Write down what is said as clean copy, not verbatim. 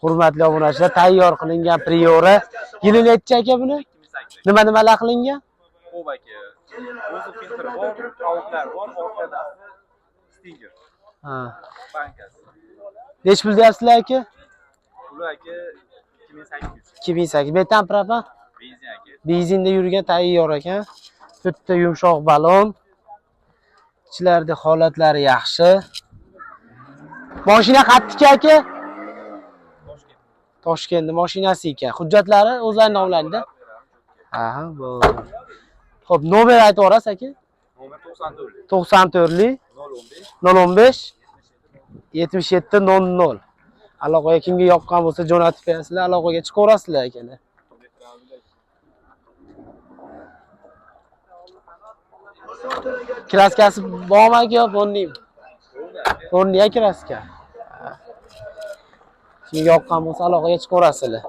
Hurmatli obunachilar, tayyor qilingan Priora. Yili necha aka buni? 2008. Nimalar qilingan? Xo'p aka. O'zi filtri bor, tovuqlar bor, orqada Stinger. Ha. Bankasi. Nech pul deyapsizlar aka? Ular aka 2800. 2008. Metan propan? Benzin aka. Benzinda yurgan tayyor ekan. To'rtta yumshoq balon. Ichlarida holatlari yaxshi. Mashina qayerda aka? Toshkentda mashinasi ekan. Hujjatlari o'zlari nomlarida. Ha, bo'ldi. Xo'p, nomer aytib o'rasiz aka? Nomer 94. 94lik 015 015 77 00. Aloqaga kimga yoqqan bo'lsa jo'natib berasizlar, aloqaga chiqaverasizlar akalar. Kraskasi bormi aka yo bo'nnimi? Bo'nniya kraska. Kimga yoqqan bo'lsa aloqaga chiqaverasizlar.